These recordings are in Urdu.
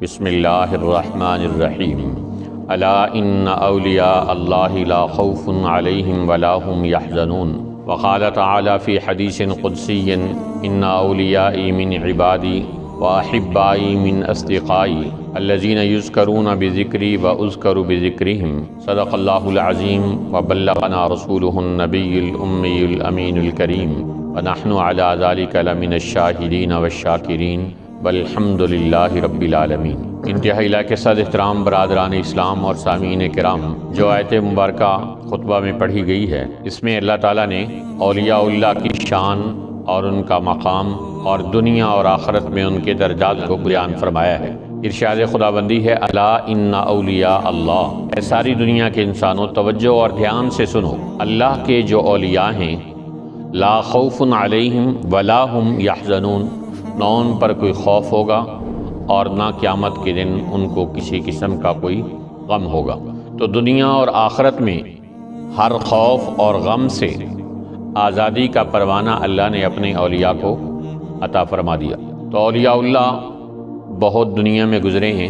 بسم اللہ الرحمن الرحیم الا ان اولیاء اللہ لا خوف علیہم ولا هم يحزنون وقال تعالی فی حدیث قدسی ان اولیائی من عبادی واحبائی من اصدقائی الذین یذکرون بذکری واذکر بذکرہم صدق اللہ العظیم وبلغنا رسولہ النبی الامی الامین الکریم ونحن علی ذلک لمن الشاہدین والشاکرین والحمد للہ رب العالمین۔ انتہائی لاکھ صد احترام برادران اسلام اور سامعین کرام، جو آیت مبارکہ خطبہ میں پڑھی گئی ہے، اس میں اللہ تعالیٰ نے اولیاء اللہ کی شان اور ان کا مقام اور دنیا اور آخرت میں ان کے درجات کو بیان فرمایا ہے۔ ارشاد خداوندی ہے الا ان اولیاء اللہ، اے ساری دنیا کے انسانوں توجہ اور دھیان سے سنو، اللہ کے جو اولیاء ہیں لا خوف علیہم ولا هم یحزنون، نہ ان پر کوئی خوف ہوگا اور نہ قیامت کے دن ان کو کسی قسم کا کوئی غم ہوگا۔ تو دنیا اور آخرت میں ہر خوف اور غم سے آزادی کا پروانہ اللہ نے اپنے اولیاء کو عطا فرما دیا۔ تو اولیاء اللہ بہت دنیا میں گزرے ہیں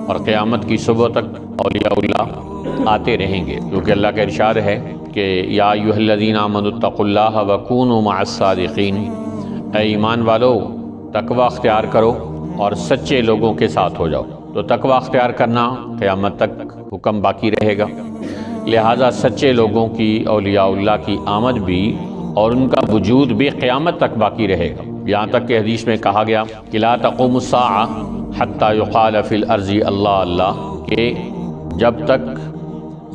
اور قیامت کی صبح تک اولیاء اللہ آتے رہیں گے، کیونکہ اللہ کا ارشاد ہے کہ یا ایھا الذین آمنوا اتقوا اللہ وکونوا مع الصادقین، اے ایمان والو تقوی اختیار کرو اور سچے لوگوں کے ساتھ ہو جاؤ۔ تو تقوی اختیار کرنا قیامت تک حکم باقی رہے گا، لہٰذا سچے لوگوں کی اولیاء اللہ کی آمد بھی اور ان کا وجود بھی قیامت تک باقی رہے گا، یہاں تک کہ حدیث میں کہا گیا کہ لا تقوم الساعہ حتی یقال فی الارض اللہ اللہ، کہ جب تک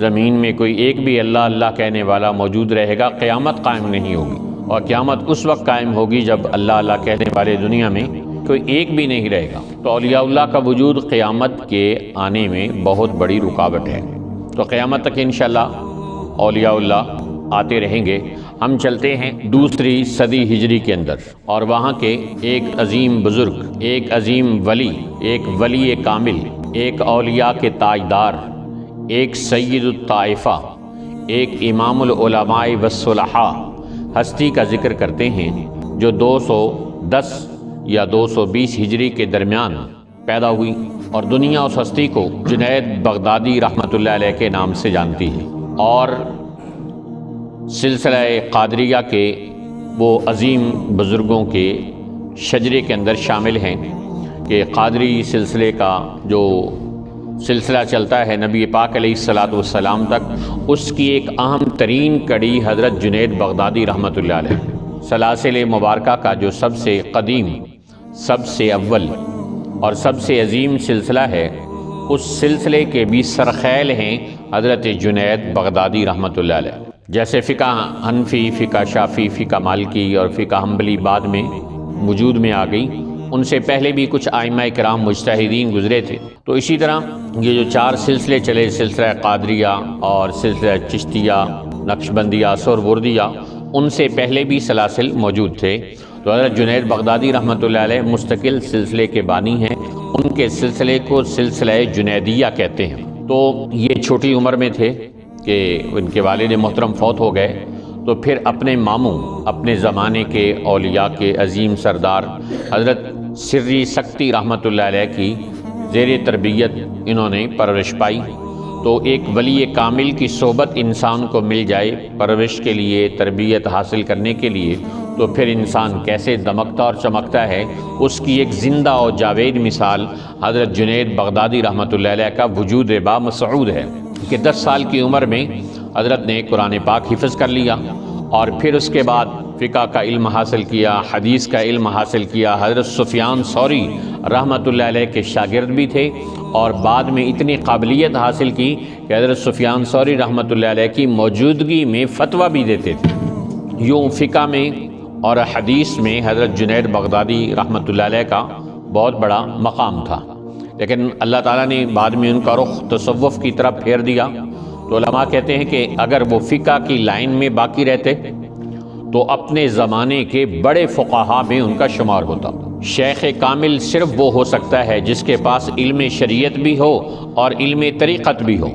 زمین میں کوئی ایک بھی اللہ اللہ کہنے والا موجود رہے گا قیامت قائم نہیں ہوگی، اور قیامت اس وقت قائم ہوگی جب اللہ اللہ کہنے والے دنیا میں کوئی ایک بھی نہیں رہے گا۔ تو اولیاء اللہ کا وجود قیامت کے آنے میں بہت بڑی رکاوٹ ہے۔ تو قیامت تک انشاءاللہ اولیاء اللہ آتے رہیں گے۔ ہم چلتے ہیں دوسری صدی ہجری کے اندر، اور وہاں کے ایک عظیم بزرگ، ایک عظیم ولی، ایک ولی کامل، ایک اولیاء کے تاجدار، ایک سید الطائفہ، ایک امام العلماء والصلحاء ہستی کا ذکر کرتے ہیں، جو 210 یا 220 ہجری کے درمیان پیدا ہوئی، اور دنیا اس ہستی کو جنید بغدادی رحمۃ اللہ علیہ کے نام سے جانتی ہے، اور سلسلہ قادریہ کے وہ عظیم بزرگوں کے شجرے کے اندر شامل ہیں کہ قادری سلسلے کا جو سلسلہ چلتا ہے نبی پاک علیہ الصلاۃ والسلام تک، اس کی ایک اہم ترین کڑی حضرت جنید بغدادی رحمۃ اللہ علیہ، سلاسل مبارکہ کا جو سب سے قدیم، سب سے اول اور سب سے عظیم سلسلہ ہے، اس سلسلے کے بھی سرخیل ہیں حضرت جنید بغدادی رحمۃ اللہ علیہ۔ جیسے فقہ حنفی، فقہ شافعی، فقہ مالکی اور فقہ حنبلی بعد میں وجود میں آ گئی، ان سے پہلے بھی کچھ ائمہ کرام مجتہدین گزرے تھے۔ تو اسی طرح یہ جو چار سلسلے چلے، سلسلہ قادریہ اور سلسلہ چشتیہ، نقشبندیہ، سہروردیہ، ان سے پہلے بھی سلاسل موجود تھے۔ تو حضرت جنید بغدادی رحمۃ اللہ علیہ مستقل سلسلے کے بانی ہیں، ان کے سلسلے کو سلسلہ جنیدیہ کہتے ہیں۔ تو یہ چھوٹی عمر میں تھے کہ ان کے والد محترم فوت ہو گئے، تو پھر اپنے ماموں، اپنے زمانے کے اولیاء کے عظیم سردار حضرت سری سکتی رحمۃ اللہ علیہ کی زیر تربیت انہوں نے پرورش پائی۔ تو ایک ولی کامل کی صحبت انسان کو مل جائے پرورش کے لیے، تربیت حاصل کرنے کے لیے، تو پھر انسان کیسے دمکتا اور چمکتا ہے، اس کی ایک زندہ اور جاوید مثال حضرت جنید بغدادی رحمۃ اللہ علیہ کا وجود بامسعود ہے کہ 10 سال کی عمر میں حضرت نے قرآن پاک حفظ کر لیا، اور پھر اس کے بعد فقہ کا علم حاصل کیا، حدیث کا علم حاصل کیا۔ حضرت سفیان ثوری رحمۃ اللہ علیہ کے شاگرد بھی تھے، اور بعد میں اتنی قابلیت حاصل کی کہ حضرت سفیان ثوری رحمۃ اللہ علیہ کی موجودگی میں فتویٰ بھی دیتے تھے۔ یوں فقہ میں اور حدیث میں حضرت جنید بغدادی رحمۃ اللہ علیہ کا بہت بڑا مقام تھا، لیکن اللہ تعالیٰ نے بعد میں ان کا رخ تصوف کی طرف پھیر دیا۔ تو علماء کہتے ہیں کہ اگر وہ فقہ کی لائن میں باقی رہتے تو اپنے زمانے کے بڑے فقہا میں ان کا شمار ہوتا۔ شیخ کامل صرف وہ ہو سکتا ہے جس کے پاس علم شریعت بھی ہو اور علم طریقت بھی ہو۔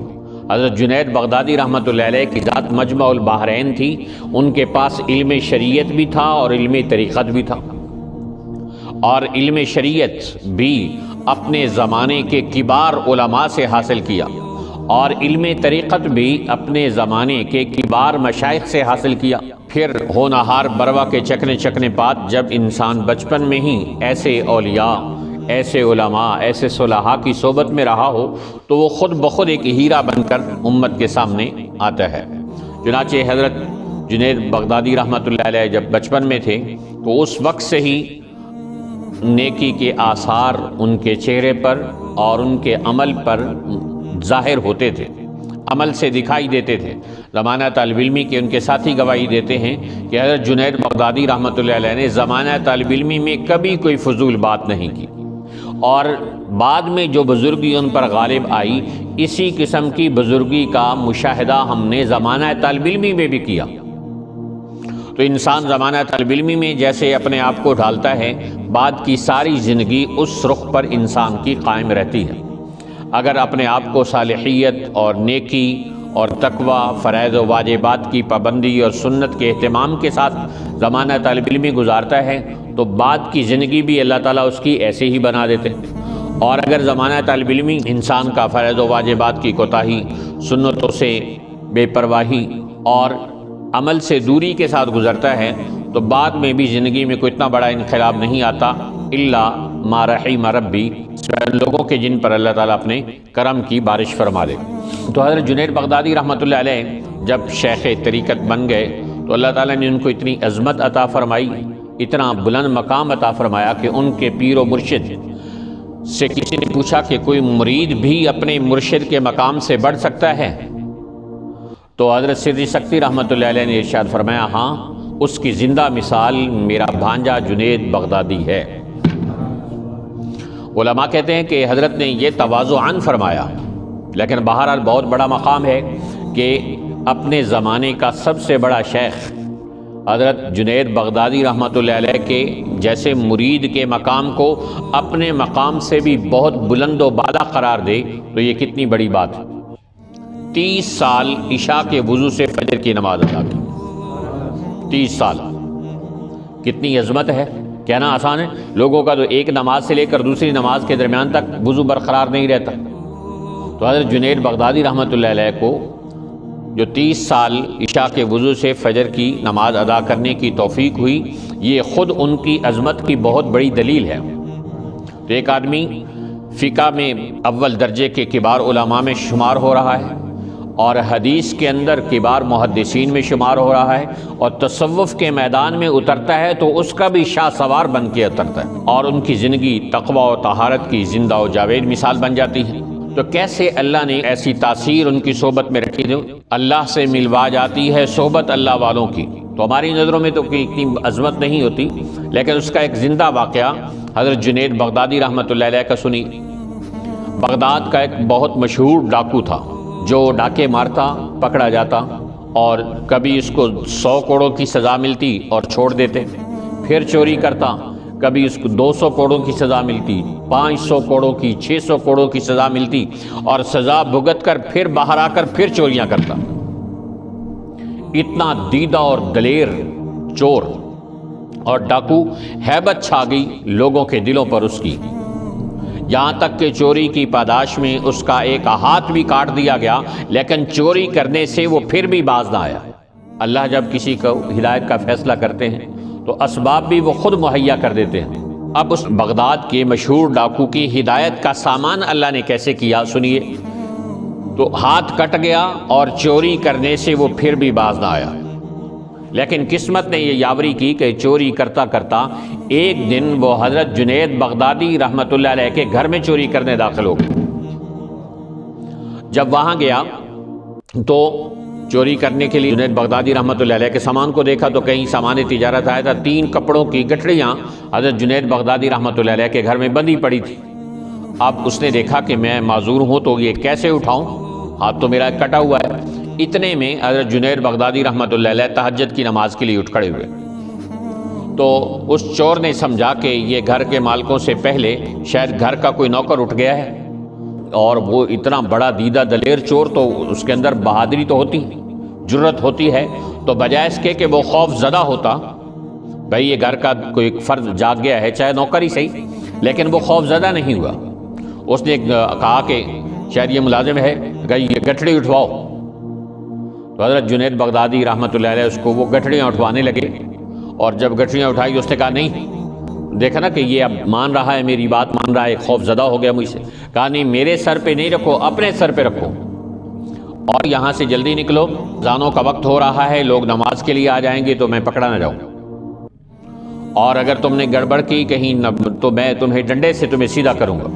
حضرت جنید بغدادی رحمۃ اللہ علیہ کی ذات مجمع البحرین تھی، ان کے پاس علم شریعت بھی تھا اور علم طریقت بھی تھا، اور علم شریعت بھی اپنے زمانے کے کبار علماء سے حاصل کیا، اور علم طریقت بھی اپنے زمانے کے کبار مشائخ سے حاصل کیا۔ پھر ہونہار بروا کے چکنے چکنے پات جب انسان بچپن میں ہی ایسے اولیاء، ایسے علماء، ایسے صلحاء کی صحبت میں رہا ہو تو وہ خود بخود ایک ہیرا بن کر امت کے سامنے آتا ہے۔ چنانچہ حضرت جنید بغدادی رحمۃ اللہ علیہ جب بچپن میں تھے تو اس وقت سے ہی نیکی کے آثار ان کے چہرے پر اور ان کے عمل پر ظاہر ہوتے تھے، عمل سے دکھائی دیتے تھے۔ زمانہ طالب علمی کے ان کے ساتھی گواہی دیتے ہیں کہ حضرت جنید بغدادی رحمۃ اللہ علیہ نے زمانہ طالب علمی میں کبھی کوئی فضول بات نہیں کی، اور بعد میں جو بزرگی ان پر غالب آئی، اسی قسم کی بزرگی کا مشاہدہ ہم نے زمانہ طالب علمی میں بھی کیا۔ تو انسان زمانہ طالب علمی میں جیسے اپنے آپ کو ڈھالتا ہے، بعد کی ساری زندگی اس رخ پر انسان کی قائم رہتی ہے۔ اگر اپنے آپ کو صالحیت اور نیکی اور تقوی، فرائض و واجبات کی پابندی اور سنت کے اہتمام کے ساتھ زمانہ طالب علمی گزارتا ہے تو بعد کی زندگی بھی اللہ تعالیٰ اس کی ایسے ہی بنا دیتے ہیں۔ اور اگر زمانہ طالب علمی انسان کا فرائض و واجبات کی کوتاہی، سنتوں سے بے پرواہی اور عمل سے دوری کے ساتھ گزرتا ہے تو بعد میں بھی زندگی میں کوئی اتنا بڑا انقلاب نہیں آتا الا ما رحم ربی، لوگوں کے جن پر اللہ تعالیٰ اپنے کرم کی بارش فرما دے۔ تو حضرت جنید بغدادی رحمۃ اللہ علیہ جب شیخ طریقت بن گئے تو اللہ تعالیٰ نے ان کو اتنی عظمت عطا فرمائی، اتنا بلند مقام عطا فرمایا کہ ان کے پیر و مرشد سے کسی نے پوچھا کہ کوئی مرید بھی اپنے مرشد کے مقام سے بڑھ سکتا ہے؟ تو حضرت سری سکتی رحمۃ اللہ علیہ نے ارشاد فرمایا، ہاں، اس کی زندہ مثال میرا بھانجا جنید بغدادی ہے۔ علماء کہتے ہیں کہ حضرت نے یہ تواضعاً فرمایا، لیکن بہرحال بہت بڑا مقام ہے کہ اپنے زمانے کا سب سے بڑا شیخ حضرت جنید بغدادی رحمۃ اللہ علیہ کے جیسے مرید کے مقام کو اپنے مقام سے بھی بہت بلند و بالا قرار دے تو یہ کتنی بڑی بات ہے۔ 30 سال عشاء کے وضو سے فجر کی نماز ادا کی، 30 سال، کتنی عظمت ہے! کہنا آسان ہے، لوگوں کا تو ایک نماز سے لے کر دوسری نماز کے درمیان تک وضو برقرار نہیں رہتا۔ تو حضرت جنید بغدادی رحمۃ اللہ علیہ کو جو 30 سال عشاء کے وضو سے فجر کی نماز ادا کرنے کی توفیق ہوئی، یہ خود ان کی عظمت کی بہت بڑی دلیل ہے۔ تو ایک آدمی فقہ میں اول درجے کے کبار علماء میں شمار ہو رہا ہے، اور حدیث کے اندر کبار محدثین میں شمار ہو رہا ہے، اور تصوف کے میدان میں اترتا ہے تو اس کا بھی شاہ سوار بن کے اترتا ہے، اور ان کی زندگی تقوی و طہارت کی زندہ و جاوید مثال بن جاتی ہے۔ تو کیسے اللہ نے ایسی تاثیر ان کی صحبت میں رکھی جو اللہ سے ملوا جاتی ہے صحبت اللہ والوں کی۔ تو ہماری نظروں میں تو کوئی اتنی عظمت نہیں ہوتی، لیکن اس کا ایک زندہ واقعہ حضرت جنید بغدادی رحمۃ اللہ علیہ کا سنی۔ بغداد کا ایک بہت مشہور ڈاکو تھا جو ڈاکے مارتا، پکڑا جاتا، اور کبھی اس کو 100 کوڑوں کی سزا ملتی اور چھوڑ دیتے، پھر چوری کرتا، کبھی اس کو 200 کوڑوں کی سزا ملتی، 500 کوڑوں کی، 600 کوڑوں کی سزا ملتی، اور سزا بھگت کر پھر باہر آ کر پھر چوریاں کرتا۔ اتنا دیدہ اور دلیر چور اور ڈاکو، ہیبت چھا گئی لوگوں کے دلوں پر اس کی، یہاں تک کہ چوری کی پاداش میں اس کا ایک ہاتھ بھی کاٹ دیا گیا، لیکن چوری کرنے سے وہ پھر بھی باز نہ آیا۔ اللہ جب کسی کو ہدایت کا فیصلہ کرتے ہیں تو اسباب بھی وہ خود مہیا کر دیتے ہیں۔ اب اس بغداد کے مشہور ڈاکو کی ہدایت کا سامان اللہ نے کیسے کیا سنیے۔ تو ہاتھ کٹ گیا اور چوری کرنے سے وہ پھر بھی باز نہ آیا، لیکن قسمت نے یہ یاوری کی کہ چوری کرتا کرتا ایک دن وہ حضرت جنید بغدادی رحمۃ اللہ علیہ کے گھر میں چوری کرنے داخل ہو گئے۔ جب وہاں گیا تو چوری کرنے کے لیے جنید بغدادی رحمۃ اللہ علیہ کے سامان کو دیکھا تو کہیں سامان تجارت آیا تھا، 3 کپڑوں کی گٹھڑیاں حضرت جنید بغدادی رحمۃ اللہ علیہ کے گھر میں بندھی پڑی تھی۔ اب اس نے دیکھا کہ میں معذور ہوں تو یہ کیسے اٹھاؤں، ہاتھ تو میرا کٹا ہوا ہے۔ اتنے میں حضرت جنید بغدادی رحمۃ اللہ علیہ تہجد کی نماز کے لیے اٹھ کھڑے ہوئے۔ تو اس چور نے سمجھا کہ یہ گھر کے مالکوں سے پہلے شاید گھر کا کوئی نوکر اٹھ گیا ہے، اور وہ اتنا بڑا دیدہ دلیر چور تو اس کے اندر بہادری تو ہوتی، جرت ہوتی ہے، تو بجائے اس کے کہ وہ خوف زدہ ہوتا، بھائی یہ گھر کا کوئی فرد جاگ گیا ہے، چاہے نوکر ہی صحیح، لیکن وہ خوف زدہ نہیں ہوا۔ اس نے کہا کہ شاید یہ ملازم ہے، کہ یہ گٹھڑی اٹھواؤ، تو حضرت جنید بغدادی رحمۃ اللہ علیہ اس کو وہ گٹھڑیاں اٹھوانے لگے، اور جب گٹھڑیاں اٹھائی اس نے کہا نہیں، دیکھا نا کہ یہ اب مان رہا ہے، میری بات مان رہا ہے، خوف زدہ ہو گیا مجھ سے۔ کہا نہیں، میرے سر پہ نہیں رکھو، اپنے سر پہ رکھو، اور یہاں سے جلدی نکلو، اذانوں کا وقت ہو رہا ہے، لوگ نماز کے لیے آ جائیں گے تو میں پکڑا نہ جاؤں، اور اگر تم نے گڑبڑ کی کہیں تو میں تمہیں ڈنڈے سے تمہیں سیدھا کروں گا۔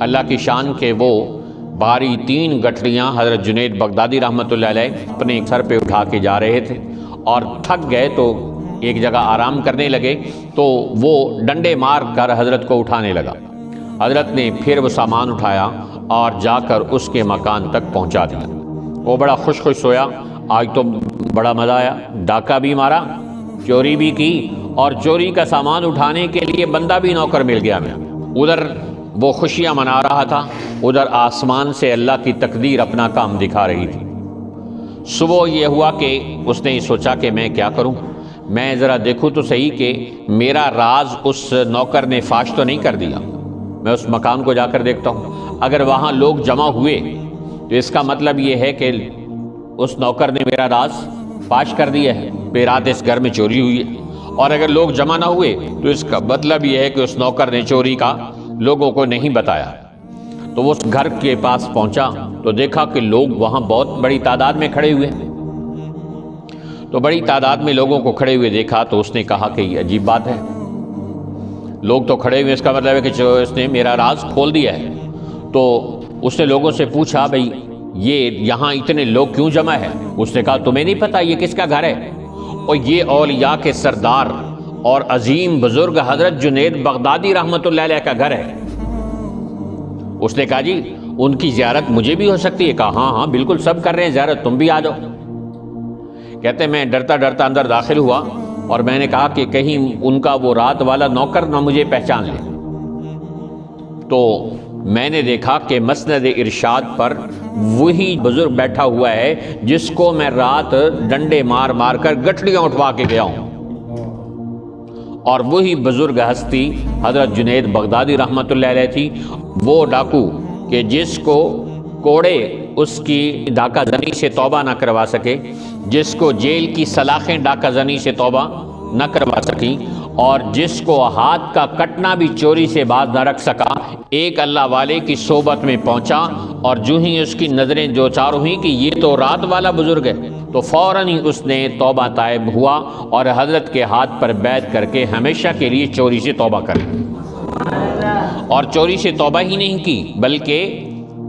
اللہ کی شان کے وہ بھاری 3 گٹھڑیاں حضرت جنید بغدادی رحمۃ اللہ علیہ اپنے سر پہ اٹھا کے جا رہے تھے، اور تھک گئے تو ایک جگہ آرام کرنے لگے، تو وہ ڈنڈے مار کر حضرت کو اٹھانے لگا۔ حضرت نے پھر وہ سامان اٹھایا اور جا کر اس کے مکان تک پہنچا دیا۔ وہ بڑا خوش سویا، آج تو بڑا مزہ آیا، ڈاکہ بھی مارا، چوری بھی کی، اور چوری کا سامان اٹھانے کے لیے بندہ بھی نوکر مل گیا میں۔ ادھر وہ خوشیاں منا رہا تھا، ادھر آسمان سے اللہ کی تقدیر اپنا کام دکھا رہی تھی۔ صبح یہ ہوا کہ اس نے سوچا کہ میں کیا کروں، میں ذرا دیکھوں تو صحیح کہ میرا راز اس نوکر نے فاش تو نہیں کر دیا۔ میں اس مکان کو جا کر دیکھتا ہوں، اگر وہاں لوگ جمع ہوئے تو اس کا مطلب یہ ہے کہ اس نوکر نے میرا راز فاش کر دیا ہے، پھر رات اس گھر میں چوری ہوئی ہے، اور اگر لوگ جمع نہ ہوئے تو اس کا مطلب یہ ہے کہ اس نوکر نے چوری کا لوگوں کو نہیں بتایا۔ تو وہ اس گھر کے پاس پہنچا تو دیکھا کہ لوگ وہاں بہت بڑی تعداد میں کھڑے ہوئے، تو بڑی تعداد میں لوگوں کو کھڑے ہوئے دیکھا تو اس نے کہا کہ یہ عجیب بات ہے، لوگ تو کھڑے ہوئے، اس کا مطلب ہے کہ اس نے میرا راز کھول دیا ہے۔ تو اس نے لوگوں سے پوچھا بھئی یہ یہاں اتنے لوگ کیوں جمع ہے؟ اس نے کہا تمہیں نہیں پتا یہ کس کا گھر ہے؟ اور یہ اولیاء کے سردار اور عظیم بزرگ حضرت جنید بغدادی رحمۃ اللہ علیہ کا گھر ہے۔ اس نے کہا جی ان کی زیارت مجھے بھی ہو سکتی ہے؟ کہا ہاں بالکل، سب کر رہے ہیں زیارت، تم بھی آ جاؤ۔ کہتے میں ڈرتا ڈرتا اندر داخل ہوا، اور میں نے کہا کہ کہیں ان کا وہ رات والا نوکر نہ مجھے پہچان لے۔ تو میں نے دیکھا کہ مسند ارشاد پر وہی بزرگ بیٹھا ہوا ہے جس کو میں رات ڈنڈے مار مار کر گٹھڑیاں اٹھوا کے گیا ہوں، اور وہی بزرگ ہستی حضرت جنید بغدادی رحمۃ اللہ علیہ تھی، وہ ڈاکو کہ جس کو کوڑے اس کی ڈاکہ زنی سے توبہ نہ کروا سکے، جس کو جیل کی سلاخیں ڈاکہ زنی سے توبہ نہ کروا سکی، اور جس کو ہاتھ کا کٹنا بھی چوری سے باز نہ رکھ سکا، ایک اللہ والے کی صحبت میں پہنچا، اور جو ہی اس کی نظریں دو چار ہوئیں کہ یہ تو رات والا بزرگ ہے، تو فوراً ہی اس نے توبہ طائب ہوا اور حضرت کے ہاتھ پر بیعت کر کے ہمیشہ کے لیے چوری سے توبہ کر لی۔ اور چوری سے توبہ ہی نہیں کی بلکہ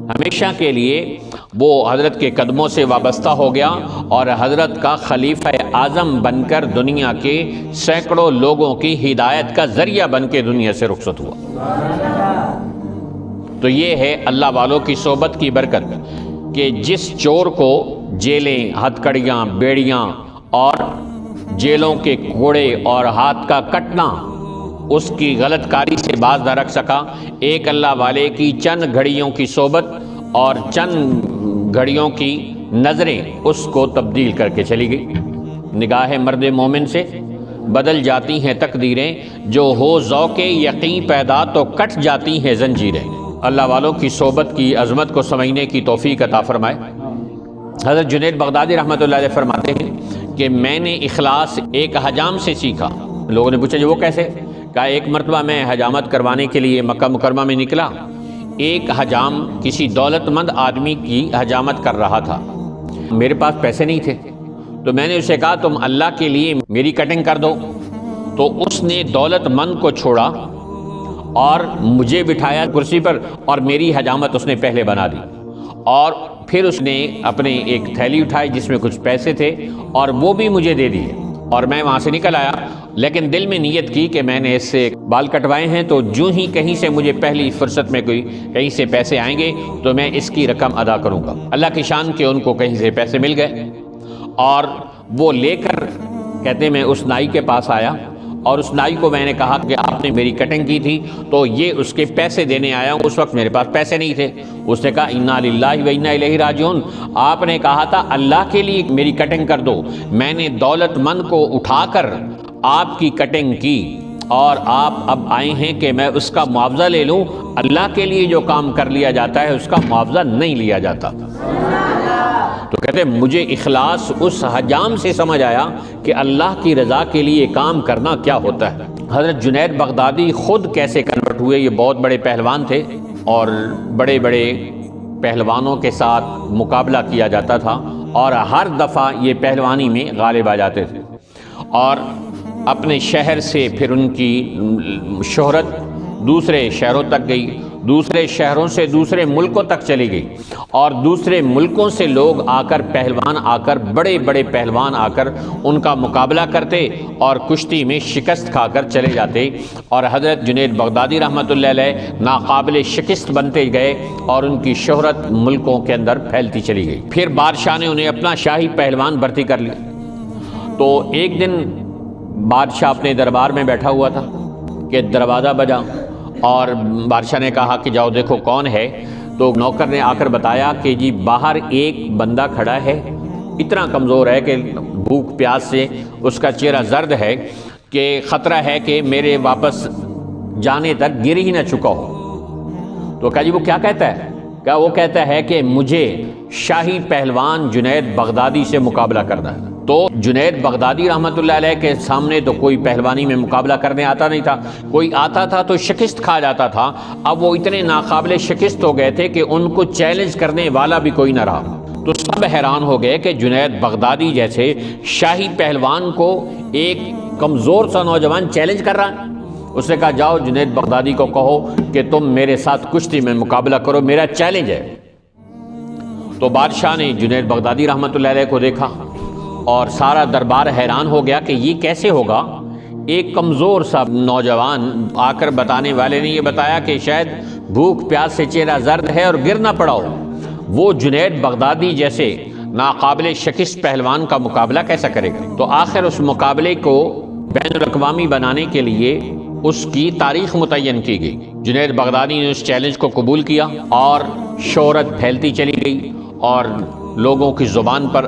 ہمیشہ کے لیے وہ حضرت کے قدموں سے وابستہ ہو گیا، اور حضرت کا خلیفہ اعظم بن کر دنیا کے سینکڑوں لوگوں کی ہدایت کا ذریعہ بن کے دنیا سے رخصت ہوا۔ تو یہ ہے اللہ والوں کی صحبت کی برکت کہ جس چور کو جیلیں، ہتھ کڑیاں، بیڑیاں اور جیلوں کے کوڑے اور ہاتھ کا کٹنا اس کی غلط کاری سے باز نہ رکھ سکا، ایک اللہ والے کی چند گھڑیوں کی صحبت اور چند گھڑیوں کی نظریں اس کو تبدیل کر کے چلی گئی۔ نگاہ مرد مومن سے بدل جاتی ہیں تقدیریں، جو ہو ذوق یقین پیدا تو کٹ جاتی ہیں زنجیریں۔ اللہ والوں کی صحبت کی عظمت کو سمجھنے کی توفیق عطا فرمائے۔ حضرت جنید بغدادی رحمۃ اللہ علیہ فرماتے ہیں کہ میں نے اخلاص ایک حجام سے سیکھا۔ لوگوں نے پوچھا جو وہ کیسے؟ کہا ایک مرتبہ میں حجامت کروانے کے لیے مکہ مکرمہ میں نکلا، ایک حجام کسی دولت مند آدمی کی حجامت کر رہا تھا، میرے پاس پیسے نہیں تھے، تو میں نے اسے کہا تم اللہ کے لیے میری کٹنگ کر دو، تو اس نے دولت مند کو چھوڑا اور مجھے بٹھایا کرسی پر، اور میری حجامت اس نے پہلے بنا دی، اور پھر اس نے اپنے ایک تھیلی اٹھائی جس میں کچھ پیسے تھے اور وہ بھی مجھے دے دیے، اور میں وہاں سے نکل آیا، لیکن دل میں نیت کی کہ میں نے اس سے بال کٹوائے ہیں تو جو ہی کہیں سے مجھے پہلی فرصت میں کوئی کہیں سے پیسے آئیں گے تو میں اس کی رقم ادا کروں گا۔ اللہ کی شان کے ان کو کہیں سے پیسے مل گئے، اور وہ لے کر کہتے میں اس نائی کے پاس آیا، اور اس نائی کو میں نے کہا کہ آپ نے میری کٹنگ کی تھی تو یہ اس کے پیسے دینے آیا ہوں، اس وقت میرے پاس پیسے نہیں تھے۔ اس نے کہا انا للہ و انا الیہ راجعون، آپ نے کہا تھا اللہ کے لیے میری کٹنگ کر دو، میں نے دولت مند کو اٹھا کر آپ کی کٹنگ کی اور آپ اب آئے ہیں کہ میں اس کا معاوضہ لے لوں، اللہ کے لیے جو کام کر لیا جاتا ہے اس کا معاوضہ نہیں لیا جاتا۔ تو کہتے ہیں مجھے اخلاص اس حجام سے سمجھ آیا کہ اللہ کی رضا کے لیے کام کرنا کیا ہوتا ہے۔ حضرت جنید بغدادی خود کیسے کنورٹ ہوئے؟ یہ بہت بڑے پہلوان تھے اور بڑے بڑے پہلوانوں کے ساتھ مقابلہ کیا جاتا تھا اور ہر دفعہ یہ پہلوانی میں غالب آ جاتے تھے، اور اپنے شہر سے پھر ان کی شہرت دوسرے شہروں تک گئی، دوسرے شہروں سے دوسرے ملکوں تک چلی گئی، اور دوسرے ملکوں سے لوگ آ کر پہلوان آ کر بڑے بڑے پہلوان آ کر ان کا مقابلہ کرتے اور کشتی میں شکست کھا کر چلے جاتے، اور حضرت جنید بغدادی رحمۃ اللہ علیہ ناقابل شکست بنتے گئے اور ان کی شہرت ملکوں کے اندر پھیلتی چلی گئی۔ پھر بادشاہ نے انہیں اپنا شاہی پہلوان بھرتی کر لیا۔ تو ایک دن بادشاہ اپنے دربار میں بیٹھا ہوا تھا کہ دروازہ بجا، اور بادشاہ نے کہا کہ جاؤ دیکھو کون ہے۔ تو نوکر نے آ کر بتایا کہ جی باہر ایک بندہ کھڑا ہے، اتنا کمزور ہے کہ بھوک پیاس سے اس کا چہرہ زرد ہے کہ خطرہ ہے کہ میرے واپس جانے تک گر ہی نہ چکا ہو۔ تو کہا جی وہ کیا کہتا ہے؟ کہا وہ کہتا ہے کہ مجھے شاہی پہلوان جنید بغدادی سے مقابلہ کرنا ہے۔ تو جنید بغدادی رحمۃ اللہ علیہ کے سامنے تو کوئی پہلوانی میں مقابلہ کرنے آتا نہیں تھا، کوئی آتا تھا تو شکست کھا جاتا تھا۔ اب وہ اتنے ناقابل شکست ہو گئے تھے کہ ان کو چیلنج کرنے والا بھی کوئی نہ رہا۔ تو سب حیران ہو گئے کہ جنید بغدادی جیسے شاہی پہلوان کو ایک کمزور سا نوجوان چیلنج کر رہا ہے۔ اس نے کہا جاؤ جنید بغدادی کو کہو کہ تم میرے ساتھ کشتی میں مقابلہ کرو، میرا چیلنج ہے۔ تو بادشاہ نے جنید بغدادی رحمۃ اللہ علیہ کو دیکھا اور سارا دربار حیران ہو گیا کہ یہ کیسے ہوگا؟ ایک کمزور سا نوجوان آ کر بتانے والے نے یہ بتایا کہ شاید بھوک پیاس سے چہرہ زرد ہے اور گر نہ پڑا ہو، وہ جنید بغدادی جیسے ناقابل شکست پہلوان کا مقابلہ کیسا کرے گا؟ تو آخر اس مقابلے کو بین الاقوامی بنانے کے لیے اس کی تاریخ متعین کی گئی۔ جنید بغدادی نے اس چیلنج کو قبول کیا اور شہرت پھیلتی چلی گئی، اور لوگوں کی زبان پر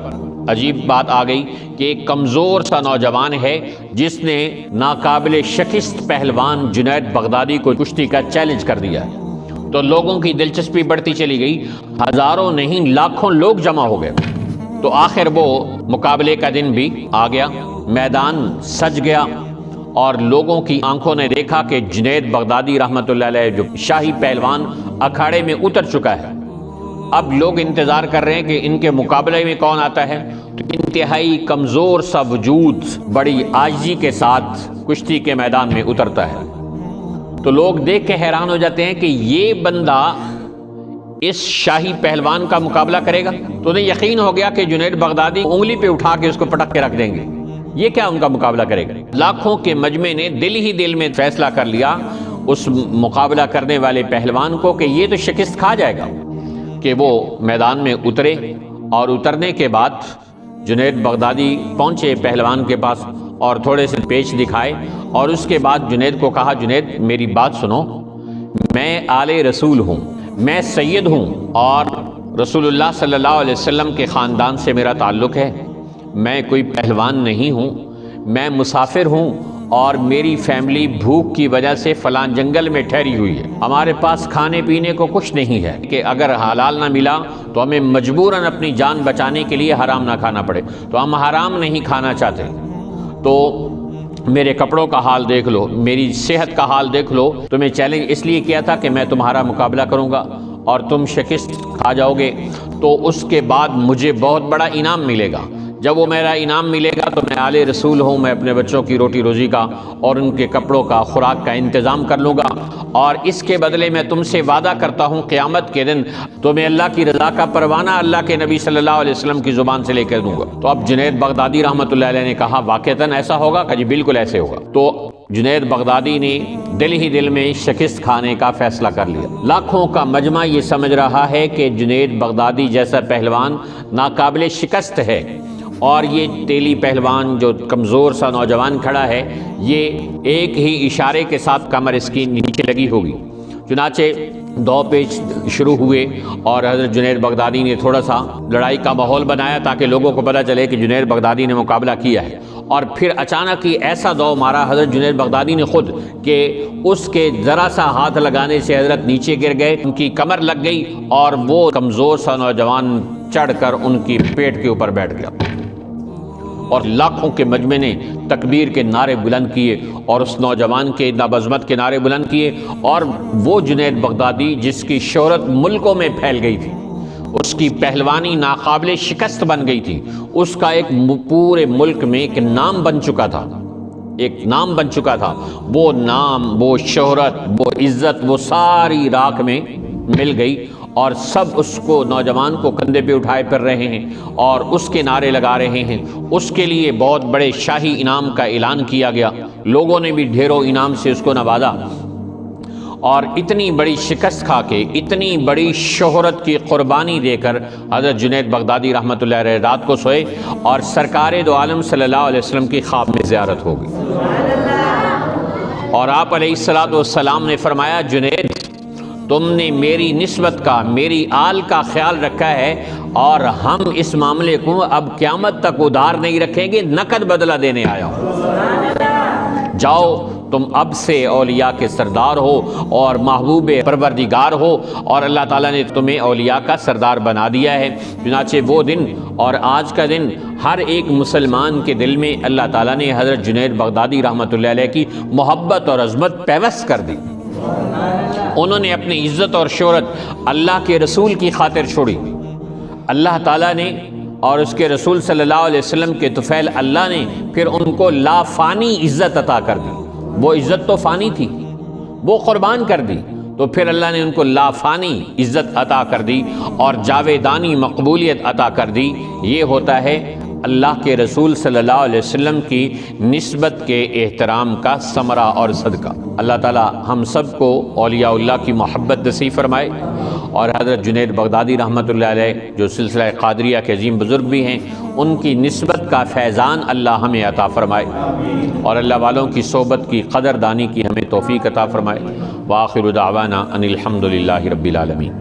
عجیب بات آ گئی کہ ایک کمزور سا نوجوان ہے جس نے ناقابل شکست پہلوان جنید بغدادی کو کشتی کا چیلنج کر دیا ہے۔ تو لوگوں کی دلچسپی بڑھتی چلی گئی، ہزاروں نہیں لاکھوں لوگ جمع ہو گئے۔ تو آخر وہ مقابلے کا دن بھی آ گیا، میدان سج گیا، اور لوگوں کی آنکھوں نے دیکھا کہ جنید بغدادی رحمۃ اللہ علیہ جو شاہی پہلوان اکھاڑے میں اتر چکا ہے۔ اب لوگ انتظار کر رہے ہیں کہ ان کے مقابلے میں کون آتا ہے۔ تو انتہائی کمزور سا وجود بڑی عاجزی کے ساتھ کشتی کے میدان میں اترتا ہے۔ تو لوگ دیکھ کے حیران ہو جاتے ہیں کہ یہ بندہ اس شاہی پہلوان کا مقابلہ کرے گا۔ تو انہیں یقین ہو گیا کہ جنید بغدادی انگلی پہ اٹھا کے اس کو پٹک کے رکھ دیں گے، یہ کیا ان کا مقابلہ کرے گا۔ لاکھوں کے مجمع نے دل ہی دل میں فیصلہ کر لیا اس مقابلہ کرنے والے پہلوان کو کہ یہ تو شکست کھا جائے گا، کہ وہ میدان میں اترے، اور اترنے کے بعد جنید بغدادی پہنچے پہلوان کے پاس اور تھوڑے سے پیچ دکھائے، اور اس کے بعد جنید کو کہا جنید میری بات سنو، میں آل رسول ہوں، میں سید ہوں، اور رسول اللہ صلی اللہ علیہ وسلم کے خاندان سے میرا تعلق ہے، میں کوئی پہلوان نہیں ہوں، میں مسافر ہوں، اور میری فیملی بھوک کی وجہ سے فلان جنگل میں ٹھہری ہوئی ہے، ہمارے پاس کھانے پینے کو کچھ نہیں ہے کہ اگر حلال نہ ملا تو ہمیں مجبوراً اپنی جان بچانے کے لیے حرام نہ کھانا پڑے، تو ہم حرام نہیں کھانا چاہتے۔ تو میرے کپڑوں کا حال دیکھ لو، میری صحت کا حال دیکھ لو، تمہیں چیلنج اس لیے کیا تھا کہ میں تمہارا مقابلہ کروں گا اور تم شکست کھا جاؤ گے تو اس کے بعد مجھے بہت بڑا انعام ملے گا، جب وہ میرا انعام ملے گا تو میں آل رسول ہوں، میں اپنے بچوں کی روٹی روزی کا اور ان کے کپڑوں کا خوراک کا انتظام کر لوں گا، اور اس کے بدلے میں تم سے وعدہ کرتا ہوں قیامت کے دن تمہیں اللہ کی رضا کا پروانہ اللہ کے نبی صلی اللہ علیہ وسلم کی زبان سے لے کر دوں گا۔ تو اب جنید بغدادی رحمۃ اللہ علیہ نے کہا واقعتاً ایسا ہوگا؟ کہ جی بالکل ایسے ہوگا۔ تو جنید بغدادی نے دل ہی دل میں شکست کھانے کا فیصلہ کر لیا۔ لاکھوں کا مجمع یہ سمجھ رہا ہے کہ جنید بغدادی جیسا پہلوان ناقابل شکست ہے، اور یہ تیلی پہلوان جو کمزور سا نوجوان کھڑا ہے یہ ایک ہی اشارے کے ساتھ کمر اس کی نیچے لگی ہوگی۔ چنانچہ دو پیچ شروع ہوئے اور حضرت جنید بغدادی نے تھوڑا سا لڑائی کا ماحول بنایا تاکہ لوگوں کو پتہ چلے کہ جنید بغدادی نے مقابلہ کیا ہے، اور پھر اچانک ہی ایسا دو مارا حضرت جنید بغدادی نے خود کہ اس کے ذرا سا ہاتھ لگانے سے حضرت نیچے گر گئے، ان کی کمر لگ گئی اور وہ کمزور سا نوجوان چڑھ کر ان کی پیٹ کے اوپر بیٹھ گیا، اور لاکھوں کے مجمع نے تکبیر کے نعرے بلند کیے اور اس نوجوان کے نابضمت کے نعرے بلند کیے، اور وہ جنید بغدادی جس کی شہرت ملکوں میں پھیل گئی تھی، اس کی پہلوانی ناقابل شکست بن گئی تھی، اس کا ایک پورے ملک میں ایک نام بن چکا تھا، ایک نام بن چکا تھا، وہ نام، وہ شہرت، وہ عزت، وہ ساری راکھ میں مل گئی، اور سب اس کو، نوجوان کو کندھے پہ اٹھائے پھر رہے ہیں اور اس کے نعرے لگا رہے ہیں۔ اس کے لیے بہت بڑے شاہی انعام کا اعلان کیا گیا، لوگوں نے بھی ڈھیروں انعام سے اس کو نوازا، اور اتنی بڑی شکست کھا کے، اتنی بڑی شہرت کی قربانی دے کر حضرت جنید بغدادی رحمۃ اللہ علیہ رات کو سوئے، اور سرکار دو عالم صلی اللہ علیہ وسلم کی خواب میں زیارت ہو گئی، اور آپ علیہ الصلوۃ والسلام نے فرمایا، جنید تم نے میری نسبت کا، میری آل کا خیال رکھا ہے، اور ہم اس معاملے کو اب قیامت تک ادھار نہیں رکھیں گے، نقد بدلہ دینے آیا ہوں، جاؤ تم اب سے اولیاء کے سردار ہو اور محبوب پروردگار ہو، اور اللہ تعالیٰ نے تمہیں اولیاء کا سردار بنا دیا ہے۔ چنانچہ وہ دن اور آج کا دن ہر ایک مسلمان کے دل میں اللہ تعالیٰ نے حضرت جنید بغدادی رحمۃ اللہ علیہ کی محبت اور عظمت پیوست کر دی، انہوں نے اپنی عزت اور شہرت اللہ کے رسول کی خاطر چھوڑی، اللہ تعالیٰ نے اور اس کے رسول صلی اللہ علیہ وسلم کے طفیل اللہ نے پھر ان کو لا فانی عزت عطا کر دی، وہ عزت تو فانی تھی، وہ قربان کر دی، تو پھر اللہ نے ان کو لا فانی عزت عطا کر دی اور جاویدانی مقبولیت عطا کر دی۔ یہ ہوتا ہے اللہ کے رسول صلی اللہ علیہ وسلم کی نسبت کے احترام کا ثمرہ اور صدقہ۔ اللہ تعالی ہم سب کو اولیاء اللہ کی محبت نصیب فرمائے، اور حضرت جنید بغدادی رحمۃ اللہ علیہ جو سلسلہ قادریہ کے عظیم بزرگ بھی ہیں، ان کی نسبت کا فیضان اللہ ہمیں عطا فرمائے، اور اللہ والوں کی صحبت کی قدر دانی کی ہمیں توفیق عطا فرمائے۔ وآخر دعوانا ان الحمد للہ رب العالمین۔